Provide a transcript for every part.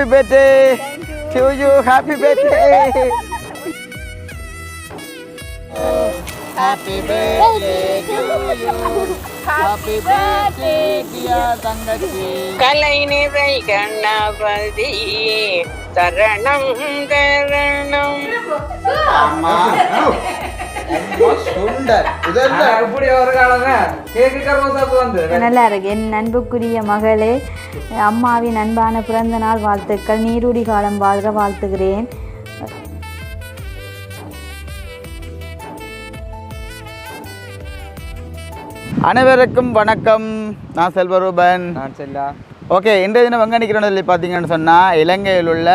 Happy birthday to you. Happy birthday. Happy birthday to you. Happy birthday dear தங்கச்சி. கலை நிறை கணபதி சரணம் சரணம். அம்மா சுண்டர் இதெல்லாம் இப்படி ஒரு காலங்க கேக்கு கர்மசாப்பு வந்து நல்லா இருக்கு. என் அன்புக்குரிய மகளே, அம்மாவின் அன்பான பிறந்த நாள் வாழ்த்துக்கள். நீரூடி காலம் வாழ்க வாழ்த்துகிறேன். அனைவருக்கும் வணக்கம். நான் செல்வரூபன். நான் செல்லா. ஓகே, இன்றைய தினம் எங்கே நிற்கிறோம் பார்த்தீங்கன்னு சொன்னால், இலங்கையில் உள்ள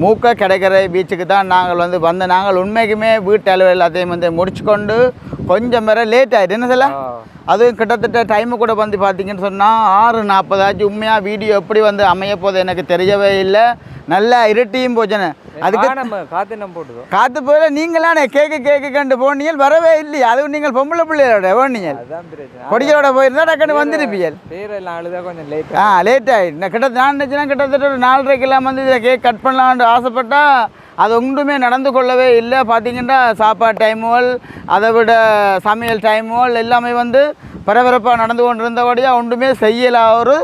மூக்க கடற்கரை பீச்சுக்கு தான் நாங்கள் நாங்கள் உண்மைக்குமே வீட்டு அளவு எல்லாத்தையும் முடிச்சு கொண்டு கொஞ்சம் வேற லேட் ஆகிட்டு என்ன சொல்ல. அதுவும் கிட்டத்தட்ட டைமு கூட பார்த்தீங்கன்னு சொன்னால் 6:40 ஆச்சு. உண்மையாக வீடியோ எப்படி அமைய போது எனக்கு தெரியவே இல்லை. நல்லா இருட்டியும் போச்சுன்னு அதுக்கு காத்து போயில நீங்களானே கேக்கு கண்டு போனீங்க வரவே இல்லையா? அதுவும் நீங்கள் பொம்பளை பிள்ளையோட போனீங்க கொடிகளோட போயிருந்தா டக்குன்னு வந்துருப்பீங்க. லேட் ஆகிட்டு நான் நினச்சினா கிட்டத்தட்ட ஒரு 4:30 கேக் கட் பண்ணலான்னு ஆசைப்பட்டா அது ஒன்றுமே நடந்து கொள்ளவே இல்லை. பார்த்தீங்கன்னா சாப்பாடு டைமுகள் அதை விட சமையல் டைமுகள் எல்லாமே பரபரப்பாக நடந்து கொண்டு இருந்தபடியாக ஒன்றுமே செய்யலாம் ஒரு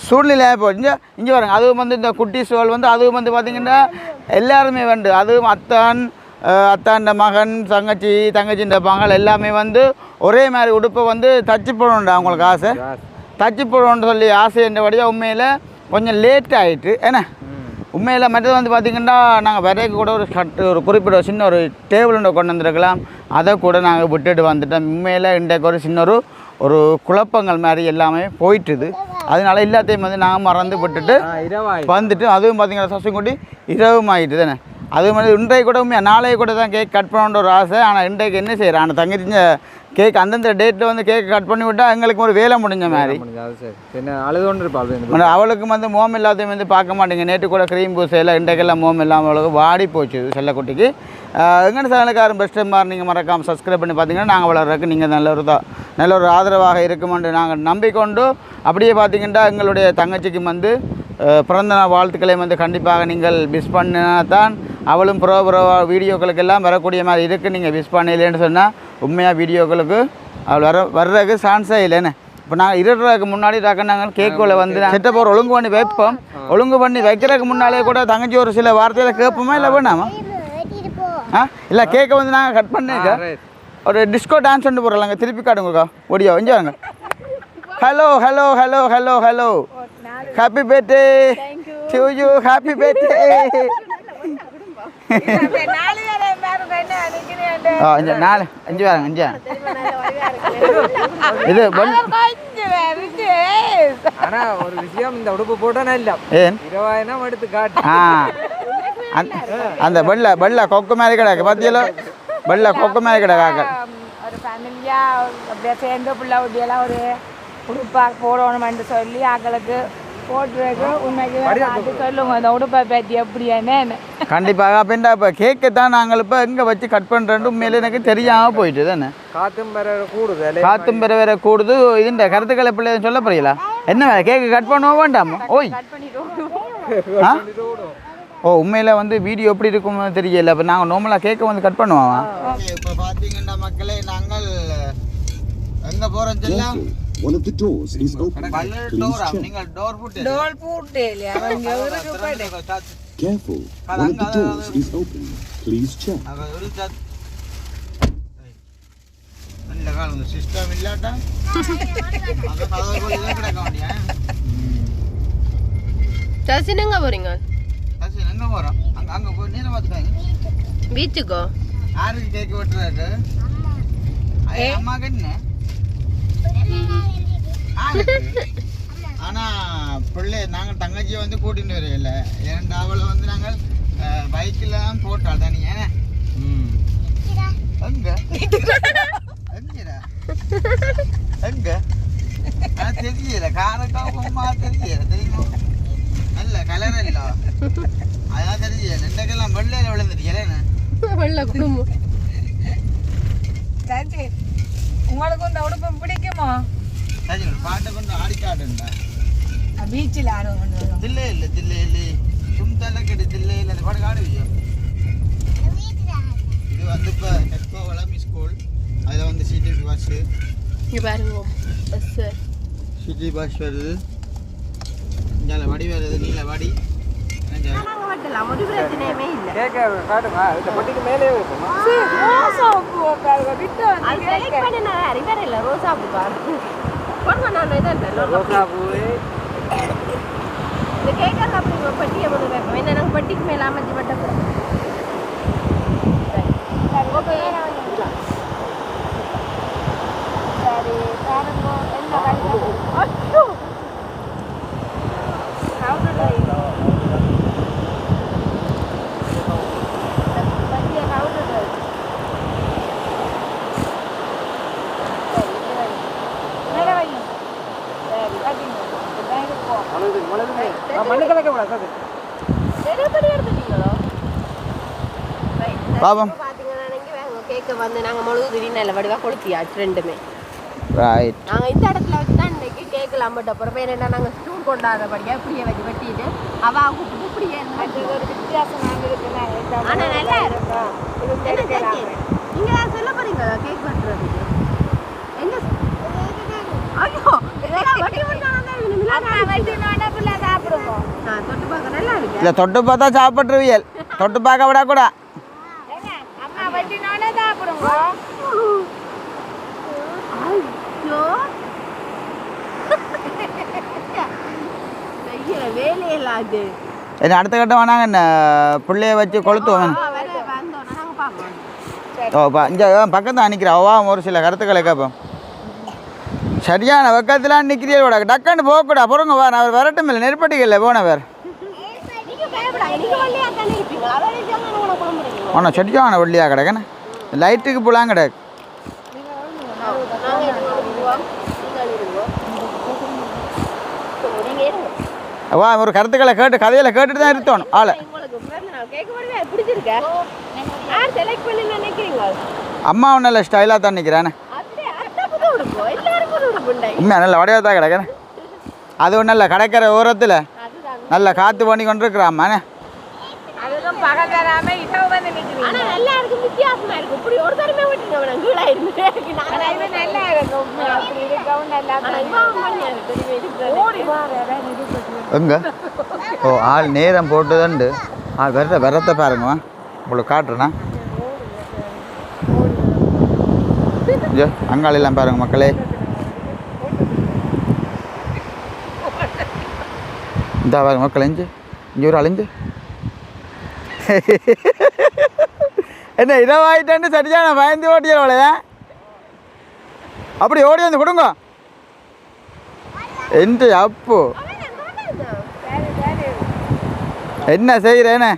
சூழ்நிலையாக போச்சு. இங்கே பாருங்க, அதுவும் இந்த குட்டி சோல் அதுவும் பார்த்தீங்கன்னா எல்லாருமே அதுவும் அத்தான் மகன் தங்கச்சின்ற மகள் எல்லாமே ஒரே மாதிரி உடுப்பை தச்சு போடணுண்டா அவங்களுக்கு ஆசை. தச்சு போடணுன்னு சொல்லி ஆசைன்றபடியாக உண்மையில் கொஞ்சம் லேட் ஆகிட்டு ஏன்னா உண்மையில் மற்றது பார்த்திங்கன்னா நாங்கள் விரைக்கு கூட ஒரு குறிப்பிட்ட சின்ன ஒரு டேபிள் ஒன்று கொண்டு வந்துருக்கலாம். அதை கூட நாங்கள் விட்டுட்டு வந்துட்டோம். உண்மையில் இன்றைக்கு ஒரு சின்ன ஒரு குழப்பங்கள் மாதிரி எல்லாமே போயிட்டுது. அதனால எல்லாத்தையும் நாங்கள் மறந்து விட்டுட்டு வந்துட்டு அதுவும் பார்த்திங்கன்னா சசுங்குட்டி இரவும் ஆகிட்டு தானே. அது இன்றைக்கு கூட உண்மையாக நாளைக்கு கூட தான் கேக் கட் பண்ணணுன்ற ஒரு ஆசை. ஆனால் இன்றைக்கு என்ன செய்கிறேன், அந்த தங்கச்சி கேக் அந்தந்த டேட்டில் கேக் கட் பண்ணி விட்டால் எங்களுக்கு ஒரு வேலை முடிஞ்ச மாதிரி. அவளுக்கு மோம் எல்லாத்தையும் பார்க்க மாட்டேங்க. நேற்று கூட க்ரீம் பூசையில் இன்றைக்கெல்லாம் மோம் இல்லாமல் அவளுக்கு வாடி போச்சு செல்லக்குட்டிக்கு. எங்கள் சேனலுக்காரும் பெஸ்ட் மாதிரி நீங்கள் மறக்காமல் சப்ஸ்கிரைப் பண்ணி பார்த்தீங்கன்னா நாங்கள் வளர்றதுக்கு நீங்கள் நல்ல ஒரு ஆதரவாக இருக்குமென்று நாங்கள் நம்பிக்கொண்டு அப்படியே பார்த்தீங்கன்னா எங்களுடைய தங்கச்சிக்கு பிறந்த நாள் வாழ்த்துக்களை கண்டிப்பாக நீங்கள் மிஸ் பண்ணினா தான் அவளும் ப்ரோ வீடியோக்களுக்கெல்லாம் வரக்கூடிய மாதிரி இருக்குது. நீங்கள் மிஸ் பண்ணலைன்னு சொன்னால் உண்மையாக வீடியோக்களுக்கு அவள் வர்றதுக்கு சான்ஸே இல்லைன்னு. இப்போ நாங்கள் இருட்டுறதுக்கு முன்னாடி நாங்கள் கேக்குள்ள செட்டப் ஒரு ஒழுங்கு பண்ணி வைப்போம். ஒழுங்கு பண்ணி வைக்கிறதுக்கு முன்னாலே கூட தங்கச்சி ஒரு சில வார்த்தையில் கேட்போமா இல்லை வேணாமா? இல்லை கேக்கை நாங்கள் கட் பண்ணிக்க ஒரு டிஸ்கோ டான்ஸ் ஒன்று போடுறலாங்க. திருப்பி காட்டுங்கக்கா ஒடியோ இங்கே வாங்க. Hello hello hello hello hello happy birthday to you. Happy birthday. நாலு 5 வாங்க 5 இது ஒரு விஷயம். இந்த உடுப்பு போட்டா இல்ல ஏன் 20,000 எடுத்து காட்டு. அந்த வெள்ள கொக்கு மாதிரி கிடக்கு பத்தியில வெள்ள கொக்கு மாதிரி கிடக்காக்க ஒரு ஃபேமிலியா அப்படியே சேர்ந்து பிள்ளை ஒட்டியெல்லாம் ஒரு உடுப்பா போடணும்னு சொல்லி ஆக்களுக்கு போட்டுருக்கு. உண்மைக்கு சொல்லுங்க அந்த உடுப்பை பற்றி எப்படியானே. கண்டிப்பாக அப்படின்டா. இப்போ கேக்கு தான் நாங்கள் இப்போ எங்கே வச்சு கட் பண்ணுறோன்னு உண்மையில எனக்கு தெரியாமல் போயிட்டு தானே. காற்றும் பெற கூடுது. இதுண்ட கருத்துக்களை பிள்ளை சொல்ல போறீங்களா? என்ன கேக்கு கட் பண்ணுவோம் வேண்டாமா? ஓய் ஓ உண்மையில் வீடியோ எப்படி இருக்கும்னு தெரியல. இப்போ நாங்கள் நார்மலாக கேக்கை கட் பண்ணுவோம். இப்போ பார்த்தீங்கன்னா மக்களே நாங்கள் எங்கே போகிறோம் சொல்லலாம். One of the doors is open. நீங்கள் டோர் போட்டு Careful. One of the doors is open. Please check. System இல்லாட்டா எங்க போறீங்க? எங்க போறோம்? அங்க போய் நேரா பாத்துக்காங்க பீச்சுக்கோ. யாருக்கு கேக் வெட்டுறாரு? அம்மாக்கு என்ன? ஆனா பிள்ளை நாங்கள் தங்கச்சியை கூட்டிட்டு வரையில. ஏன்னா அவளை நாங்கள் பைக்கில் தான் போட்டாள் தனியா. எங்க எங்க தெரியல காரக்காமா தெரியல தெரியுமா? நல்ல கலர் இல்ல அதான் தெரியல. ரெண்டுக்கெல்லாம் வெள்ளையில விழுந்துட்டீங்களே. வெள்ளை குடும்பம் உங்களுக்கு இந்த உடுப்பு பிடிக்குமா? பாட்டை கொண்டு ஆடி காட்டுண்டா பீச்சில் ஆடுவோம். இல்லை இல்லை இல்லை இல்லை இப்போ நெட்கோ வளமி ஸ்கூல் அதில் வந்து சிடிபி பஸ்ஸு இங்க பாருங்க பஸ் சிட்டி பஸ் வருது இங்கே வடி வருது நீல வடி நாங்க வட்டலாம் ஒரு பிரச்சனையுமே இல்ல கேக்க காட்டுங்க இந்த பொட்டிக்கு மேலே இருக்குமா ரோசா பூ விட்டு அது செலக்ட் பண்ணனா ரிவர் இல்ல ரோசா பூ பாரு போடுங்க நான் இத ரோசா பூவே இந்த கேக்கல அப்படி ஒரு பட்டியை போட்டு வைப்போம் என்ன நாங்க பட்டிக்கு மேல அமைச்சு வட்ட போறோம் ஓகே சரி பாருங்க என்ன கல்ல அச்சோ கவுண்டர் பட்டியை கவுண்டர் மேல வைங்க சரி கட்டிங்க பேங்க் போ மண்ணு கலக்க கூடாது சார் செருப்படி எடுத்துட்டீங்களோ பாபம் பாத்தீங்கன்னா நீங்க வாங்க கேக்க வந்து நாங்க முழுது திடீர்னு வடிவா கொளுத்தியாச்சு ரெண்டுமே ரைட் நாங்க இந்த இடத்துல வச்சு தான் இன்னைக்கு கேட்கலாம் பட் அப்புறம் என்னன்னா நாங்க ஸ்டூல் கொண்டாடுறபடியா இப்படியே வச்சு வெட்டிட்டு அவ கூப்பிட்டு இப்படியே ஒரு வித்தியாசமாக இருக்குன்னா ஆனா நல்லா இருக்கும் நீங்க தான் சொல்ல போறீங்களா கேக் வெட்டுறதுக்கு எங்க ஐயோ இதெல்லாம் வெட்டி சாப்பிடுவோம் தொட்டு பார்க்க நல்லா இருக்கு இல்லை தொட்டு பார்த்தா சாப்பிட்ருவியல் தொட்டு பார்க்க விடக்கூடா அம்மா வெட்டினோடனே சாப்பிடுங்க ஐயோ செய்யற வேலையெல்லாம் அது என்ன அடுத்த கட்டம் வேணாங்க என்ன பிள்ளைய வச்சு கொளுத்துவோம் வந்தோன்னா நாங்க பார்ப்போம் ஓ இங்கே பக்கத்தில் நிற்கிறா வா ஒரு சில கருத்துக்களை கேட்போம் சரியான பக்கத்தில் நிற்கிறீங்களோட டக்குன்னு போகக்கூடா பொறுங்க வா நான் வரட்டும் இல்லை நெருப்பட்டிக்கல போனவர் நீங்க பயப்படாத நீங்க வள்ளியா தானே இருப்பீங்க அவரே சொன்னா உன குழம்புறீங்க ஒன்றும் சரியான வெள்ளியாக கிடக்குன்னு லைட்டுக்கு போலாம் கிடக்கு நாங்க இருவோம் நீங்க இருங்க வா ஒரு கருத்துக்களை கேட்டு கதையில் கேட்டுட்டு தான் இருக்கணும் ஆளை உங்களுக்கு பிறந்த நாள் கேட்க முடியல பிடிச்சிருக்கா யார் செலக்ட் பண்ணி நினைக்கிறீங்க அம்மா நல்ல ஸ்டைலாக தான் நிற்கிறானே அப்படியே அத்தை புது உடுப்போம் எல்லாரும் புது உடுப்புண்டை உண்மையா நல்ல வடிவாக தான் கிடக்குறேன் அது ஒன்றும் இல்லை கடற்கரை ஓரத்தில் அதுதான் நல்ல காற்று பண்ணி கொண்டு இருக்கிறாம்மாண்ணே அதுக்கும் பகல் தராம இரவு வந்து நிற்கிறீங்க ஆனா நல்லா இருக்கு வித்தியாசமா இருக்கு இப்படி ஒரு தரமே விட்டுங்க வேணாம் கீழே இருந்து ஆனா இது நல்லா இருக்கும் அப்படி இருக்கவும் நல்லா ஓடி வா வேற எங்க ஓ ஆள் நேரம் போட்டுதாண்டு விரத்தை பாருங்க உங்களுக்கு காட்டுறேண்ணா ஐயோ அங்காளெல்லாம் பாருங்க மக்களே இந்த பாருங்க மக்கள் இஞ்சு இங்கே ஒரு அழிஞ்சு என்ன இரவாயிட்டேன்னு சரியான பயந்து ஓட்டியவளையா அப்படி ஓடி வந்து கொடுங்க எந்த அப்பு என்ன செய்கிறேன்னு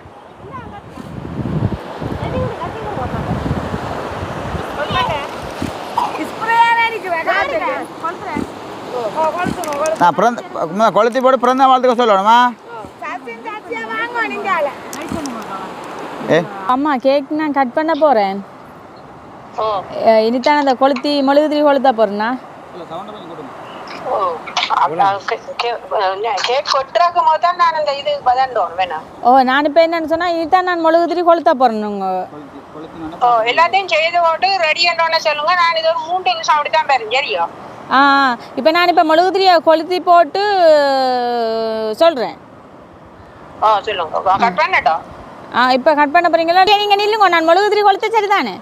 நான் பிறந்த கொளுத்தி போட்டு பிறந்த வாழ்த்துக்க சொல்லணுமா ஏ அம்மா கேக் நான் கட் பண்ண போகிறேன் இனித்தான அந்த கொளுத்தி மெழுகுதிரி கொளுத்தா போகிறேன்னா ஓ நான் இப்போ என்னன்னு சொன்னால் இனித்தான் நான் மெழுகுதிரி கொளுத்தா போகிறேனுங்க எல்லாத்தையும் செய்து போட்டு ரெடி பண்ண சொல்லுங்க நான் இது ஒரு 3 நிமிஷம் அப்படித்தான் பாருங்க சரியா இப்போ நான் இப்போ மெழுகுதிரியை கொளுத்தி போட்டு சொல்கிறேன் சொல்லுங்க கட் பண்ணட்டா இப்போ கட் பண்ண போகிறீங்களா நீங்கள் நில்லுங்க நான் மெழுகுதிரி கொளுத்த சரிதானே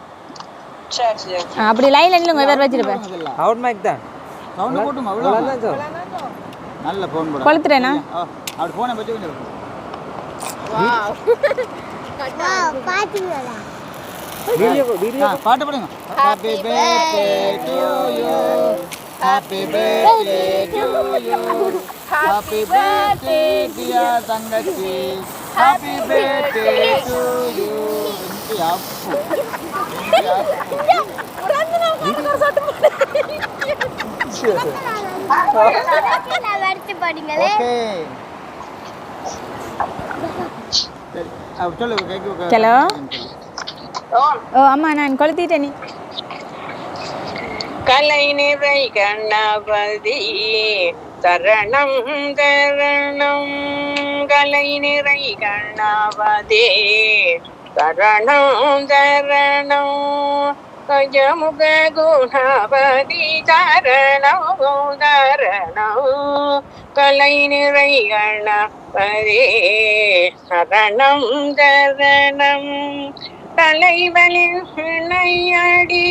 சரி சரி அப்படி லைனில் நில்லுங்க வேறு வச்சிருப்பேன் அவுட் மைக் தான் சவுண்ட் போட்டுமா அவ்வளோ நல்ல ஃபோன் போட கொளுத்துறேனா அப்படி ஃபோனை பற்றி கொஞ்சம் வீடியோ பாட்டு பாடுங்க happy birthday to you happy birthday to you happy birthday dear தங்கச்சி happy birthday to you hello ஓ அம்மா நான் கொளுத்திட்டேன் நீ கலை நிறை கணபதி சரணம் சரணம் கலை நிறை கணபதி சரணம் சரணம் கஜமுக குணபதி சரணம் சரணம் கலை நிறை கணபதி சரணம் சரணம் தலைவனின் இணையடி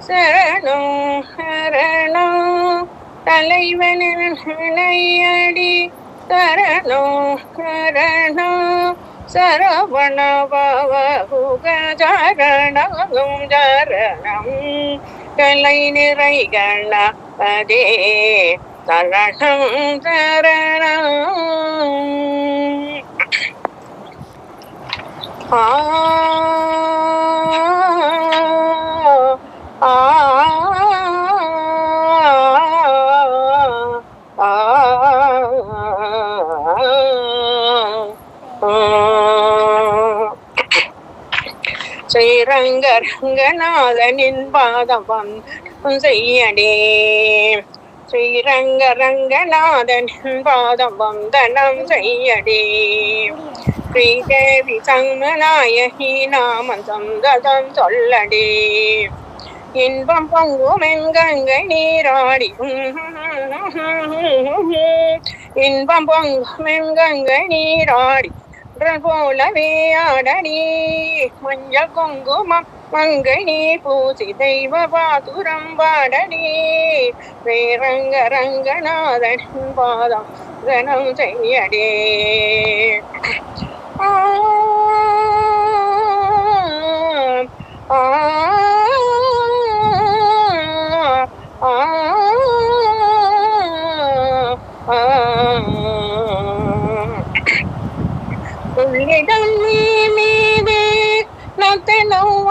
சரணம் சரணம் தலைவனின் இணையடி சரணம் சரணம் சரவண பவகுக சரணம் சரணம் கலை நிறை கணபதி சரணம் சரணம் ஆ ஆ ஸ்ரீரங்கரங்கநாதனின் பாதம் செய்யடே ஸ்ரீரங்கரங்கநாதனின் பாதம் வந்தனம் செய்யடே ஸ்ரீதேவி சங்கநாயகி நாமம் சந்ததம் சொல்லடே இன்பம் பொங்கும் எங்கங்கை நீராடி இன்பம் பொங்கும் எங்கங்கை நீராடி போலவே ஆடடி மஞ்சள் குங்குமம் மங்கை நீ பூசி தெய்வ பாதுரம் பாடடி ஸ்ரீரங்க ரங்கநாதன் பாதம் கனம் செய்யடே ஆ ஆ உள்ளிடம் மீதே நத்தனவாடும்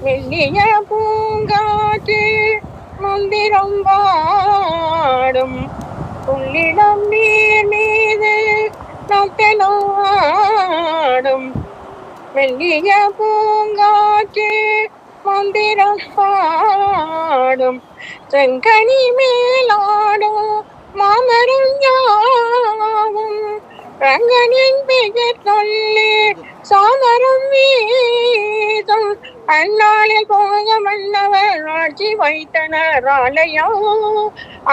மெல்லிய பூங்காற்று மந்திரம் வாடும் உள்ளிடம் மீது நத்தனவாடும் மெல்லிய பூங்காற்று மந்திரம் பாடும் செங்கனி மேலாடும் மாமரம் யாவும் ரங்கனின் பெயர் சொல்லி சாமரம் வீதம் அந்நாளில் போக மன்னவர் ஆட்சி வைத்தனர் ஆலயம்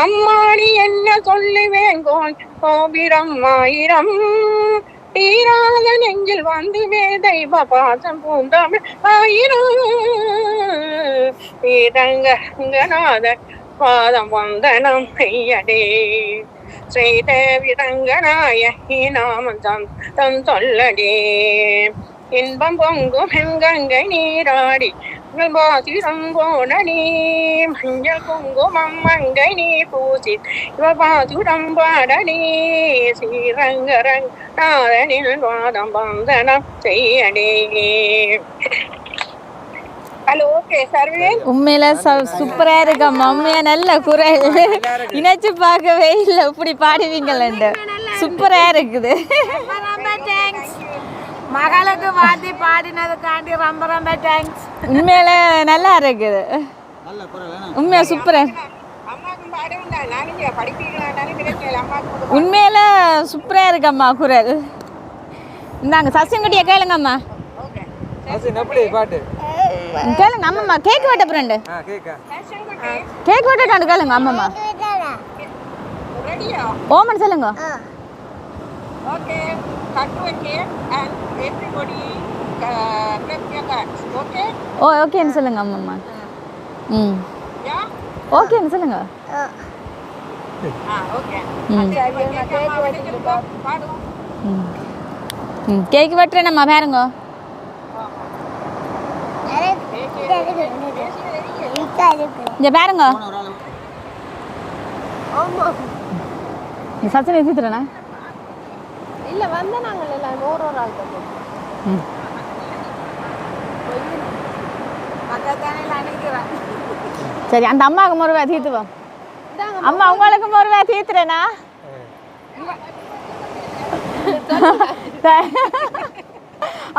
அம்மாடி என்ன சொல்லுவேன் கோபிரம் ஆயிரம் தீராத நெஞ்சில் வந்துவே தெய்வ பாசம் பூந்தமிழ் ஆயிரம் ஸ்ரீரங்கநாத பாதம் வந்தனம் செய்யடே ஸ்ரீதேவி ரங்கநாயகி நாமம் தம் சொல்லடே இன்பம் பொங்கும் எங்கங்கை நீராடி பாசிரம் போனடி மஞ்சள் குங்குமம் மங்கை நீ பூசி பாசுரம் பாடடி ஸ்ரீரங்கரங்கநாதனின் வாதம் வந்தனம் செய்யடே. ஹலோ ஓகே சர்வே உண்மையில சூப்பரா இருக்கம்மா. உண்மையா நல்ல குரல், இணைச்சு பார்க்கவே இல்லை இப்படி பாடுவீங்களேண்டு. சூப்பரா இருக்குது. மகளுக்கு வாத்தி பாடினதுக்காண்டி ரொம்ப ரொம்ப தேங்க்ஸ். உண்மையில நல்லா இருக்குது. உண்மையா சூப்பரா. உண்மையில சூப்பரா இருக்கம்மா குரல். இந்தாங்க சசியங்குட்டியை கேளுங்கம்மா. கேளுங்க அம்மம்மா. கேக் வெட்ட ஃப்ரெண்டு கேக் வெட்டாண்டு கேளுங்க அம்மம்மா. ஓமன் சொல்லுங்க. Okay, cut to a cake and everybody grab your cards, okay? ஓ ஓகேன்னு சொல்லுங்க அம்மம்மா. ம் Yeah? ஓகேன்னு சொல்லுங்க. Okay. கேக் வெட்டுறேனம்மா பாருங்க. இங்க பாருங்க. சச்சினை தீத்துறேண்ணா இல்ல வந்து நாங்கள் எல்லாம் ஒரு ஆள் தான் சரி அந்த அம்மாவுக்கு ஒரு ரூபா தீத்துவா. அம்மா உங்களுக்கு ஒரு ரூபா தீத்துறேண்ணா.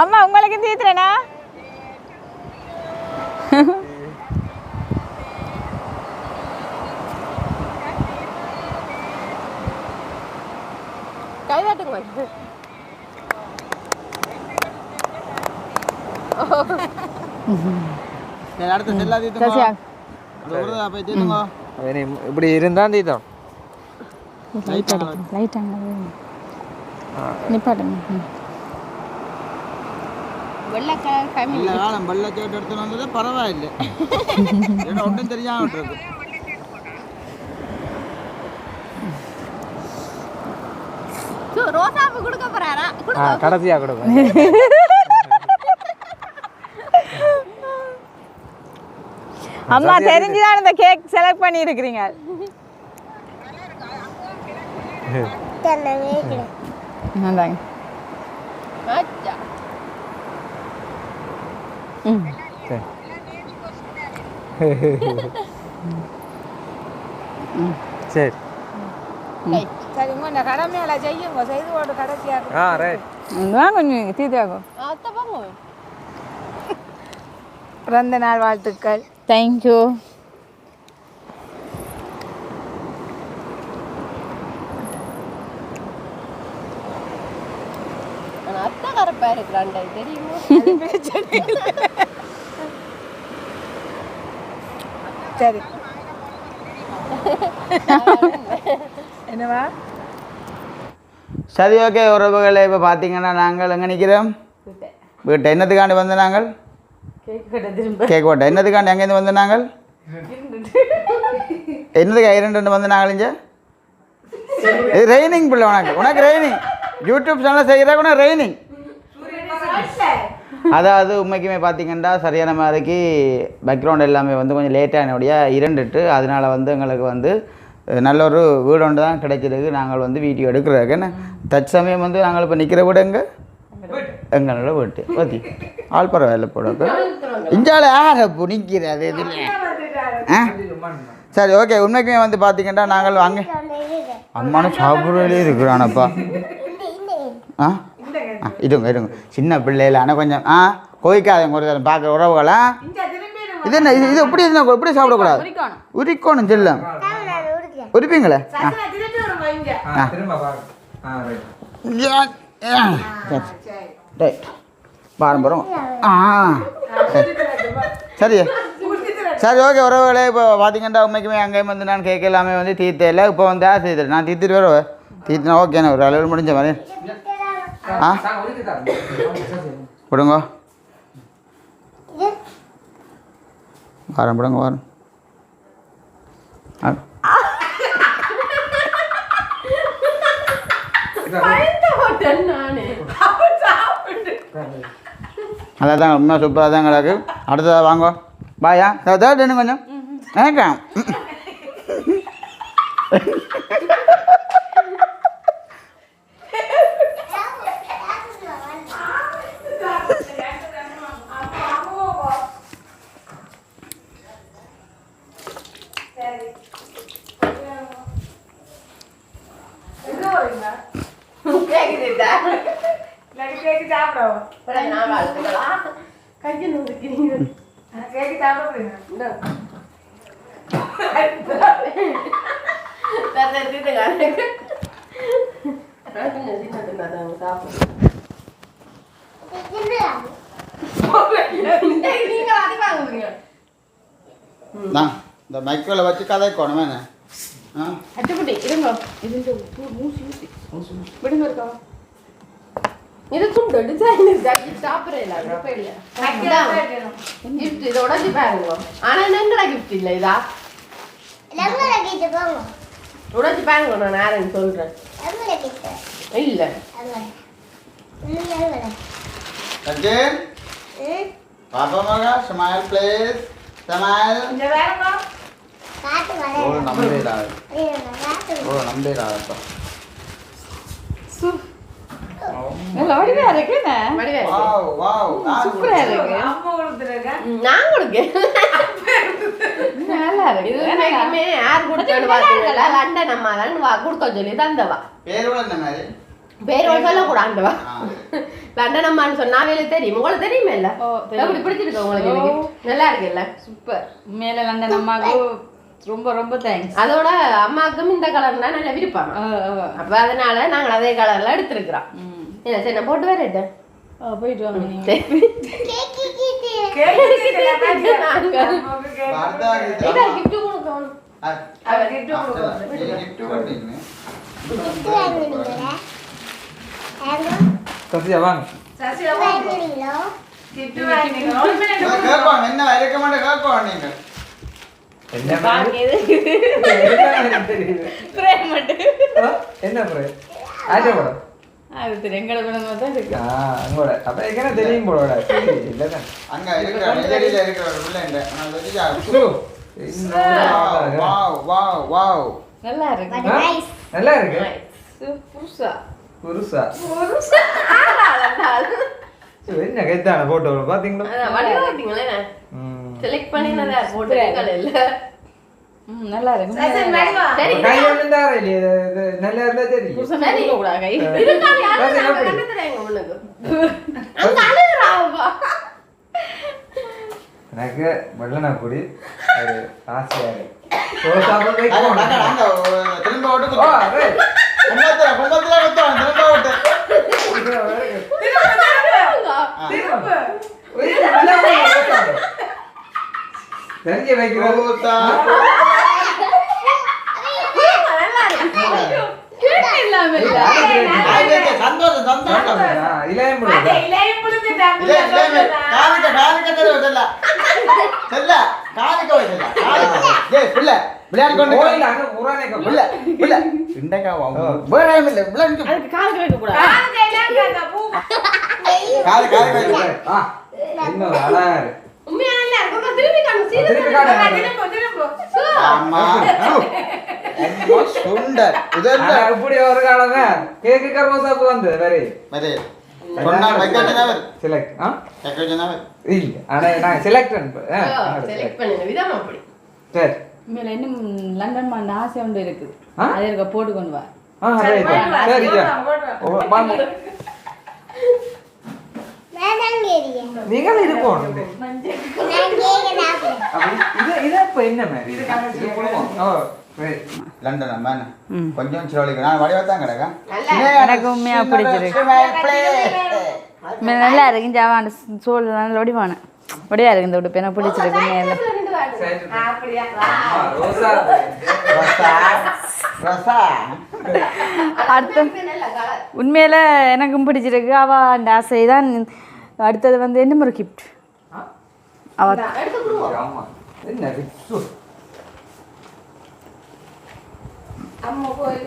அம்மா உங்களுக்கு தீத்துறேண்ணா. கைதாட்டுங்க சரி அடுத்து செல்லா தீத்துங்க சசியா அந்த உருதா போய் தீத்துங்க அவனே இப்படி இருந்தால் தீத்தோம். லைட் அங்கே நிப்பாட்டுங்க வெள்ளை கலர் கம்மி இல்லை காலம் வெள்ளை சேட்டு எடுத்துன்னு வந்தது பரவாயில்லை ஏன்னா ஒன்றும் தெரியாம விட்டுருக்கு ரோசாப்பு கொடுக்க போறாரா கடைசியாக கொடுங்க. அம்மா தெரிஞ்சுதான் இந்த கேக் செலக்ட் பண்ணி இருக்கிறீங்க அதாங்க அச்சா சரி சரி இந்த கடமையில செய்யுங்க செய்து போட்டு கடைசியாக ஆ ரைட். வாங்க நீங்கள் தீதாகும் அத்தை போங்க பிறந்த நாள் வாழ்த்துக்கள். தேங்க்யூ ஆனா அத்தை கரப்பா இருக்கிறாண்டா தெரியுமா சரி என்னவா சரி ஓகே உறவுகளை இப்போ பார்த்தீங்கன்னா நாங்கள் எங்கே நிற்கிறோம் வீட்டை என்னத்துக்காண்டி வந்து நாங்கள் கேக் போட்டேன் என்னத்துக்காண்டி எங்கேருந்து வந்து நாங்கள் என்னதுக்கு இரண்டு வந்து நாங்கள் இங்கே இது ரெய்னிங் பிள்ளை உனக்கு ரெய்னிங் யூடியூப் சேனல் செய்கிற உனக்கு ரெய்னிங் அதாவது உண்மைக்குமே பார்த்தீங்கன்னா சரியான மாதிரிக்கு பேக்ரவுண்ட் எல்லாமே வந்து கொஞ்சம் லேட்டானபடியா இருண்டுட்டு அதனால் வந்து எங்களுக்கு வந்து நல்ல ஒரு வீடு ஒன்று தான் கிடைச்சிருக்கு நாங்கள் வந்து வீடியோ எடுக்கிறதுக்கு என்ன தற்சமயம் வந்து நாங்கள் இப்போ நிற்கிற வீடு எங்களோட வீட்டு ஓகே ஆள் பரவாயில்ல போட இஞ்சால யார் அப்போ நிற்கிறது இதில் ஆ சரி ஓகே உண்மைக்குமே வந்து பார்த்தீங்கன்னா நாங்கள் வாங்க அம்மானும் சாப்பிடவே இருக்கிறானப்பா ஆ இருங்க சின்ன பிள்ளைகள் ஆனால் கொஞ்சம் கோவிக்காதங்க ஒரு தரம் பார்க்குற உறவுகளா இது என்ன இது எப்படி இருந்தால் எப்படி சாப்பிடக்கூடாது உரிக்கணும் செல்லம் உரிப்பீங்களே ரைட் பாரம்பரம் சரி சரி ஓகே உறவுகளே இப்போ பார்த்தீங்கன்னா உண்மைக்குமே அங்கேயும் வந்து நான் கேட்க எல்லாமே வந்து தீர்த்தையில் இப்போ வந்து தீர்த்து நான் தீர்த்துட்டு வருவேன் தீர்த்துனா ஓகேண்ணா ஒரு அளவு முடிஞ்ச மாதிரி விடுங்க வாரம் விடுங்க வாரம் அதான் உண்மை சூப்பராக தான் கிடக்கு அடுத்ததாக வாங்க பாயா தேர்ட் என்ன கொஞ்சம் நினைக்கிறேன் இந்த மைக்கில் வச்சு கதைக்கணும் என்ன அச்சுக்குட்டி இருங்க இது விடுங்க இருக்கா இது துண்டு டிசைன் சாப்பிட்றேன் கிஃப்ட் இதை உடஞ்சி பாருங்க ஆனா என்னடா கிஃப்ட் இல்லை இதா உடஞ்சி பாருங்க நான் யாருன்னு சொல்றேன் இல்ல பாப்பா மகா ஸ்மைல் ப்ளீஸ் ஸ்மைல் நம்பேடாப்பா நான் கொடுக்கேன் யார் கொடுக்கணும் பாத்தீங்களா லண்டன் அம்மா தான் கொடுக்க சொல்லி தந்தவா பேர் சொல்லக்கூடாண்டவா லண்டன் அம்மான்னு சொன்னா வேலை தெரியும் உங்களுக்கு தெரியுமே இல்ல எப்படி பிடிச்சிருக்கு உங்களுக்கு நல்லா இருக்குல்ல சூப்பர் மேலே லண்டன் அம்மாவுக்கு ரொம்ப ரொம்ப தேங்க்ஸ் அதோட அம்மாவுக்கும் இந்த கலர் தான் நல்லா விருப்பம் அப்ப அதனால நாங்கள் அதே கலர்ல எடுத்துருக்குறோம் என்ன சரி நான் போட்டு வரேன் போயிட்டு வாங்க நீங்க. சசியா வாங்க. என்ன இருக்க மாட்டேன் கேட்போம் நீங்க என்ன என்ன ஆட்டோ போட அது தெரியும் எங்களை குழந்தை தான் இருக்கு. அங்கோட அப்ப எங்கே தெரியும் போட இல்லைதான் அங்க இருக்கிற நெல்லடியில இருக்கிற ஒரு பிள்ளைங்க நான் வெட்டியா வாவ் வாவ் வாவ் நல்லா இருக்கு. நல்லா இருக்கு. புதுசா புருஷா என்ன கைத்தான போட்டோ பாத்தீங்களா? செலக்ட் பண்ணினதா போட்டோ இல்ல. நல்லா இருக்கு. கை ஒண்ணும் தார இல்லையே. இது நல்லா இருந்தா தெரியும். புருஷன் போட கூடாது கை. இருக்காரு யாரும் கண்ணு தரேங்க உங்களுக்கு. அங்க அழுகுறாவா. எனக்கு வெள்ளனா பொடி ஒரு ஆசையா இருக்கு. சோசாவை வைக்கணும். நாங்க திரும்ப ஓட்டு கும்பத்துல குத்தோம் திரும்ப ஓட்டு தெரிஞ்ச வைக்கிறோம். சந்தோஷம் சந்தோஷம் இளையம் இன்னும் அழகா இருக்கு. உண்மையா நல்லா இருக்கு. திரும்பி காணு திருப்பி சுண்டர் இப்படி ஒரு காலமே கேக்கு கர்மசாப்பு வந்து வேறு செலக்ட் இல்ல ஆனா நான் செலக்ட் செலக்ட் பண்ணுங்க விதம் அப்படி. சரி மேல இன்னும் லண்டன் மாண்ட ஆசை ஒன்று இருக்குது. அதை இருக்க போட்டு கொண்டு வா. சரியா நீங்களும் இருப்போம். இது இப்ப என்ன மாதிரி லண்டன் அம்மா கொஞ்சம் சிலவழிக்க நான் வடிவா தான் கிடக்கேன். எனக்கு உண்மையா பிடிச்சிருக்கு. நல்லா இருக்கு. ஜாவான சோல் நல்ல ஒடிவான ஒடியா இருக்கு. இந்த உடுப்பு எனக்கு பிடிச்சிருக்கு. அடுத்த உண்மையில எனக்கும் பிடிச்சிருக்கு. அவ அந்த ஆசை தான். அடுத்தது வந்து என்ன ஒரு கிஃப்ட் அவ என்ன அம்மா போய்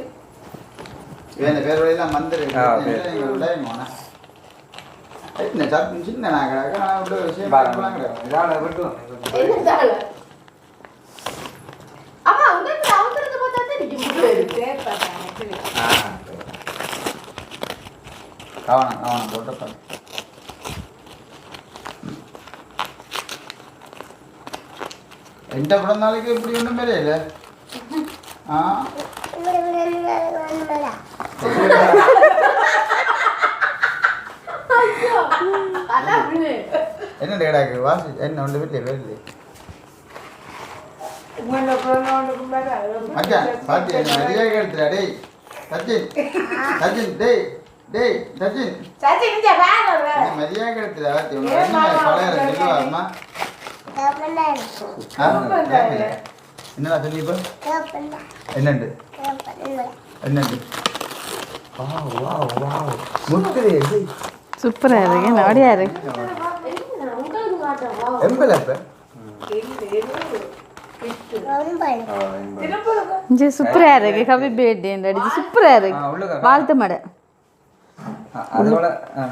வேற வேற வழியெல்லாம் மந்திரி சின்ன நான் கிடக்க நான் விஷயம் அம்மா உங்களுக்கு அவசரத்தை பார்த்தா தெரியும். கவனம் கவனம் போட்டு எந்த பிறந்தாளுக்கு இப்படி ஒன்றும் பேரே இல்லை. என்ன கேடாக்கு வாசி என்ன ஒன்று வீட்டில் வேலை மச்சான் பாத்தி என்ன நிறைய கேட்டுடா. டேய் சச்சின் சச்சின் டேய் டேய் சச்சின் மரியா கேட்டுடா. பழைய சொல்லுவாருமா என்னடா சொல்லி இப்போ என்னண்டு என்னண்டு முத்திரை சூப்பரா இருக்கு. நாடியா இருக்கு. எம்பலப்ப சூப்பரா இருக்கு. ஹாப்பி பர்த்டே அடிச்சு சூப்பரா இருக்கு. வாழ்த்து மாட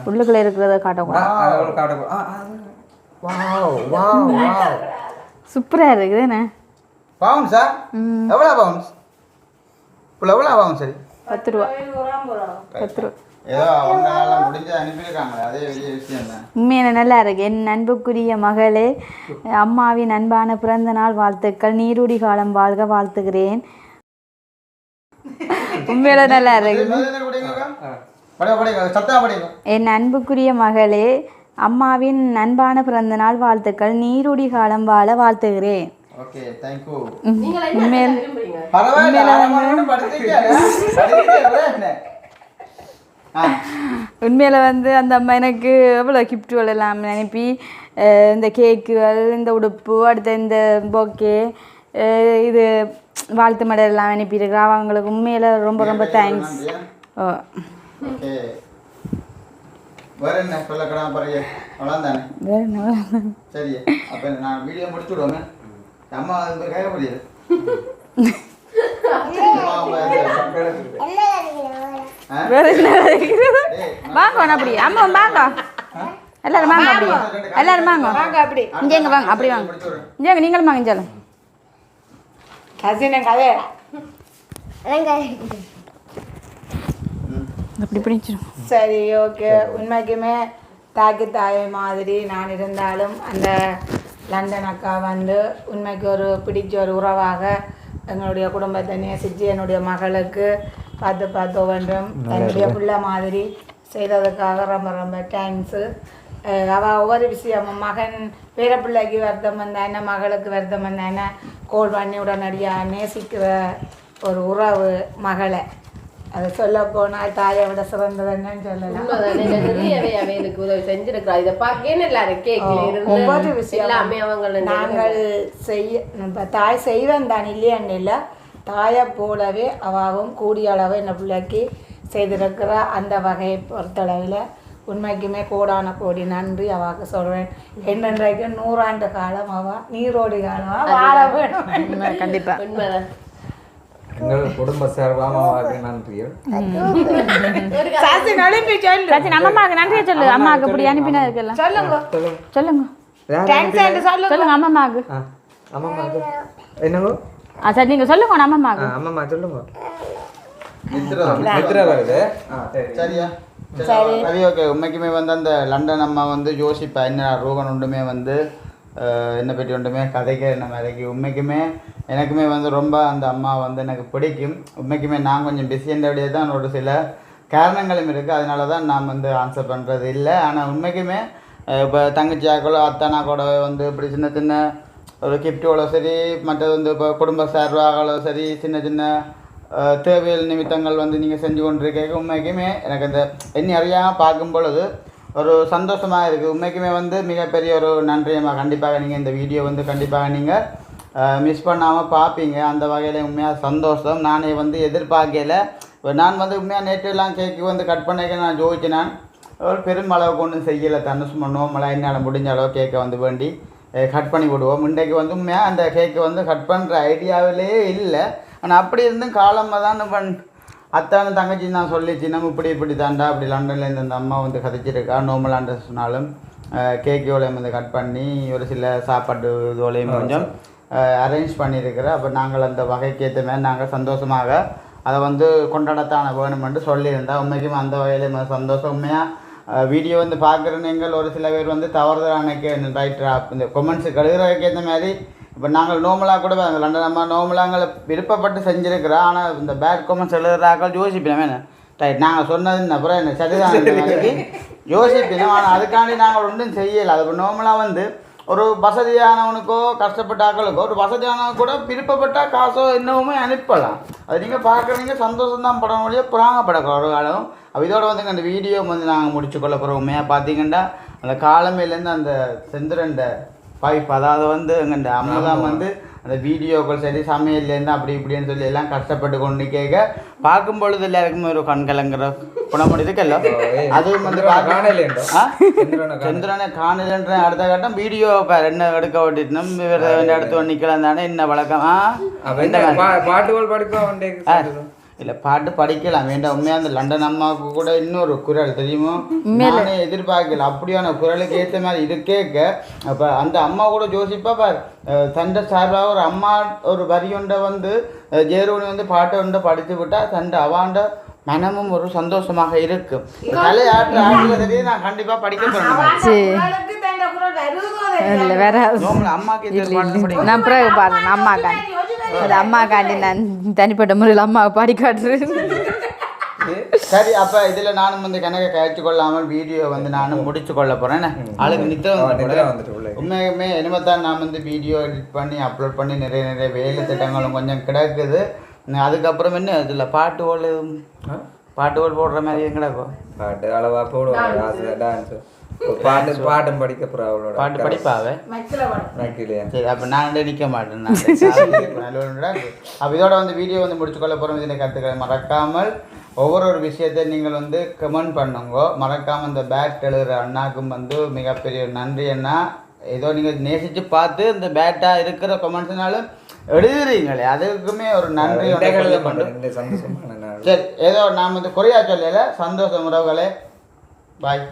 உள்ளுக்குள்ள இருக்கிறத காட்டக்கூடாது. சூப்பரா இருக்குது. என்ன பவுன்ஸா எவ்வளோ பவுன்ஸ் எவ்வளோ பவுன்ஸ் சரி 10 ரூபா 10 ரூபா ஏதோ அவங்க முடிஞ்சு அனுப்பியிருக்காங்களே அதே பெரிய விஷயம் தான். உண்மையான நல்லா இருக்கு. என் அன்புக்குரிய மகளே, அம்மாவின் அன்பான பிறந்த நாள் வாழ்த்துக்கள். நீரூடி காலம் வாழ்க வாழ்த்துகிறேன். உண்மையில நல்லா இருக்கு. என் அன்புக்குரிய மகளே, அம்மாவின் அன்பான பிறந்த நாள் வாழ்த்துக்கள். நீரூடி காலம் வாழ வாழ்த்துகிறேன். Okay thank you. நீங்க என்ன விரும்புறீங்க? பரவாயில்லை. உண்மையில் வந்து அந்த அம்மா எனக்கு எவ்வளோ கிஃப்ட்டுகள் எல்லாம் அனுப்பி இந்த கேக்குகள், இந்த உடுப்பு, அடுத்த இந்த பொக்கே, இது வாழ்த்து மடல் எல்லாம் அனுப்பியிருக்கிறா. அவங்களுக்கு உண்மையில் ரொம்ப ரொம்ப தேங்க்ஸ். ஓ வேற என்ன சொல்லக்கடா பாருங்க, அவ்வளோதானே. வேற என்ன? சரி, அப்போ நான் வீடியோ முடிச்சு விடுவோங்க. அம்மா அது கேட்க முடியாது. வேற என்ன வாங்க அப்படி அம்மா வாங்க எல்லாரும் வாங்க அப்படி எல்லாரும் வாங்க அப்படி இங்கே எங்க வாங்க அப்படி வாங்க இங்கே நீங்களும் வாங்க சொல்லும் கசின கதை அப்படி பிடிச்சிடும். சரி ஓகே. உண்மைக்குமே தாக்கி தாயை மாதிரி நான் இருந்தாலும் அந்த லண்டன் அக்கா வந்து உண்மைக்கு ஒரு பிடிச்ச ஒரு உறவாக எங்களுடைய குடும்பத்தை நேசித்து என்னுடைய மகளுக்கு பார்த்து வேண்டும் என்னுடைய பிள்ளை மாதிரி செய்ததுக்காக ரொம்ப ரொம்ப தேங்க்ஸு. அவள் ஒவ்வொரு விஷயமும் மகன் பேர பிள்ளைக்கு வருத்தம் வந்தானே, மகளுக்கு வருத்தம் வந்தானே கோல் பண்ணி உடனடியாக நேசிக்கிற ஒரு உறவு மகளை. அதை சொல்ல போனால் தாயை விட சிறந்ததுன்னு சொல்லலாம். ஒவ்வொரு விஷயம் நாங்கள் செய்ய தாய் செய்வேன் தான் இல்லையான்னு இல்லை, தாயை போலவே அவாவும் கூடிய அளவு என்ன பிள்ளைக்கு செய்திருக்கிற அந்த வகையை பொறுத்தளவில் உண்மைக்குமே கோடான கோடி நன்றி அவாக்கு சொல்கிறேன். என்னன்றைக்கு 100 ஆண்டு காலம் அவள் நீரோடி காலமாக வாழ வேணும். கண்டிப்பாக உண்மைதான். எங்கள் குடும்ப சார்பாக நன்றிகள். சாசி நழுப்பி சொல்லு. சாச்சி நம்ம அம்மாவுக்கு நன்றியை சொல்லு. அம்மாவுக்கு இப்படி அனுப்பினா இருக்கலாம். சொல்லுங்க சொல்லுங்க தேங்க்ஸ் சொல்லுங்க. சொல்லுங்க அம்மாவுக்கு. அம்மாவுக்கு என்னங்கோ? சரி நீங்கள் சொல்லுங்க நம்ம அம்மாவுக்கு. அம்மா சொல்லுங்க. நித்ரா வருது. சரியா சரி சரி ஓகே. உண்மைக்குமே வந்து அந்த லண்டன் அம்மா வந்து யோசிப்பா என்ன ரோகன் ஒன்றுமே வந்து என்னை பற்றி ஒன்றுமே கதைக்க என்ன மாதிரிக்கு. உண்மைக்குமே எனக்குமே வந்து ரொம்ப அந்த அம்மா வந்து எனக்கு பிடிக்கும். உண்மைக்குமே நான் கொஞ்சம் பிஸின்றபடியே தான் ஒரு சில காரணங்களும் இருக்குது, அதனால தான் நான் வந்து ஆன்சர் பண்ணுறது இல்லை. ஆனால் உண்மைக்குமே இப்போ தங்கச்சியாக்களோ அத்தானா கூட வந்து இப்படி சின்ன சின்ன ஒரு கிஃப்ட்டோட சரி, மற்றது வந்து இப்போ குடும்ப சார்பாகளோ சரி, சின்ன சின்ன தேவையான நிமித்தங்கள் வந்து நீங்கள் செஞ்சு கொண்டிருக்க உண்மைக்குமே எனக்கு அந்த என்ன அறியாமல் பார்க்கும் பொழுது ஒரு சந்தோஷமாக இருக்குது. உண்மைக்குமே வந்து மிகப்பெரிய ஒரு நன்றியம்மா. கண்டிப்பாக நீங்கள் இந்த வீடியோ வந்து கண்டிப்பாக நீங்கள் மிஸ் பண்ணாமல் பார்ப்பீங்க. அந்த வகையில் உண்மையாக சந்தோஷம். நானே வந்து எதிர்பார்க்கல. நான் வந்து உண்மையாக நேற்றெல்லாம் கேக்கு வந்து கட் பண்ணிக்க நான் ஜோதிச்சு நான் ஒரு பெரும் அளவுக்கு ஒன்றும் செய்யலை. தனுசு பண்ணுவோம் மழை என்னால் முடிஞ்ச அளவு கேக்கை வந்து வேண்டி கட் பண்ணி விடுவோம். இன்றைக்கு வந்து உண்மையாக அந்த கேக்கை வந்து கட் பண்ணுற ஐடியாவிலே இல்லை. ஆனால் அப்படி இருந்தும் காலமாக தான் அத்தான தங்கச்சி நான் சொல்லிச்சு நம்ம இப்படி தாண்டா அப்படி லண்டன்லேருந்து அந்த அம்மா வந்து கதைச்சிருக்கா நோமலான்ற சொன்னாலும் கேக்கோலையும் வந்து கட் பண்ணி ஒரு சில சாப்பாட்டு இதோலையும் கொஞ்சம் அரேஞ்ச் பண்ணியிருக்கிறேன். அப்போ நாங்கள் அந்த வகைக்கு ஏற்ற மாதிரி நாங்கள் சந்தோஷமாக அதை வந்து கொண்டாடத்தான வேணுமென்று சொல்லியிருந்தேன். உண்மைக்குமே அந்த வகையிலே சந்தோஷம். உண்மையாக வீடியோ வந்து பார்க்குற நீங்கள் ஒரு சில பேர் வந்து தவறுதலானக்கு ரைட்டரா இந்த கொமெண்ட்ஸு கழுகுறதுக்கு ஏற்ற மாதிரி இப்போ நாங்கள் நோமலாக கூட லண்டன் நம்ம நோமலாங்களை விருப்பப்பட்டு செஞ்சுருக்கிறோம். ஆனால் இந்த பேட் கொமெண்ட்ஸ் எழுதுறாக்கள் யோசிப்பினோம் என்ன ரைட் நாங்கள் சொன்னது அப்புறம் என்ன சரிதான் யோசிப்பினோம். ஆனால் அதுக்காண்டி நாங்கள் ஒன்றும் செய்யலை. அது நோமலாக வந்து ஒரு வசதியானவனுக்கோ கஷ்டப்பட்ட ஆக்களுக்கோ ஒரு வசதியானவன் கூட விருப்பப்பட்டால் காசோ இன்னமுமே அனுப்பலாம். அது நீங்கள் பார்க்குறீங்க சந்தோஷம்தான் படம் வழியாக புறாங்கப்படக்கூட ஒரு காலம். இதோட வந்து அந்த வீடியோ வந்து நாங்கள் முடிச்சுக்கொள்ள போகிறோம். உண்மையாக பார்த்தீங்கன்னா அந்த காலமையிலேருந்து அந்த செந்திரண்ட பாய்ப்பு அதாவது வந்து எங்கள் அம்மாதான் வந்து அந்த வீடியோக்கள் சரி சமையல்லேருந்து அப்படி இப்படின்னு சொல்லி எல்லாம் கஷ்டப்பட்டு கொண்டு கேட்க பார்க்கும் பொழுது எல்லாருக்குமே ஒரு கண்கலங்கிற குணம் இருக்குல்ல. அதுவும் வந்து சந்திரனை காணலன்ற அடுத்த கட்டம் வீடியோ என்ன எடுக்க ஓட்டிட்டோம் எடுத்து நிற்கலாம் தானே என்ன வழக்கம் பாட்டுகள் படிக்க இல்லை பாட்டு படிக்கலாம் வேண்டாம். உண்மையாக அந்த லண்டன் அம்மாவுக்கு கூட இன்னொரு குரல் தெரியுமோ நானே எதிர்பார்க்கல. அப்படியான குரலுக்கு ஏற்ற மாதிரி இது கேட்க அப்போ அந்த அம்மா கூட யோசிப்பா தண்டை சார்பாக ஒரு அம்மா ஒரு வரியுண்டை வந்து ஜேரோனி வந்து பாட்டை உண்டை படித்து விட்டால் தண்டை அவாண்ட மனமும் ஒரு சந்தோஷமாக இருக்கும். கலை ஆட்டுறதே நான் கண்டிப்பாக படிக்க போகிறேன். வேற நான் பிறகு பாருங்க அம்மாக்காண்டி அது அம்மாக்காண்டி நான் தனிப்பட்ட முறையில் அம்மாவை பாடி காட்டுறேன். சரி அப்போ இதில் நானும் வந்து கணக்கை கழிச்சு கொள்ளாமல் வீடியோ வந்து நானும் முடிச்சு கொள்ள போகிறேன். ஆளுக்கு நித்திரம் உண்மையுமே இனிமேத்தான் நான் வந்து வீடியோ எடிட் பண்ணி அப்லோட் பண்ணி நிறைய வேலை திட்டங்களும் கொஞ்சம் கிடக்குது. அதுக்கப்புறம் என்ன இதில் பாட்டு ஓடு பாட்டுகள் போடுற மாதிரி கிடக்கும். பாட்டு அளவா போடுவாங்க டான்ஸ் பாட்டும் படிக்க போகிறா அவளோட பாட்டு படிப்பாவே நக்கிலையா. சரி, அப்போ நான் நிற்க மாட்டேன். அப்போ இதோட வந்து வீடியோ வந்து முடிச்சுக்கொள்ள போகிறோம். இதில் கருத்துக்களை மறக்காமல் ஒவ்வொரு விஷயத்தை நீங்கள் வந்து கமெண்ட் பண்ணுங்க. மறக்காமல் இந்த பேட் எழுதுகிற அண்ணாக்கும் வந்து மிகப்பெரிய நன்றி அண்ணா. ஏதோ நீங்கள் நேசித்து பார்த்து இந்த பேட்டாக இருக்கிற கமெண்ட்ஸ்னாலும் எழுதுறீங்களே, அதுக்குமே ஒரு நன்றி. சந்தோஷமான சரி, ஏதோ நாம் வந்து குறையா சொல்லல. சந்தோஷம் உறவுகளே. பாய்.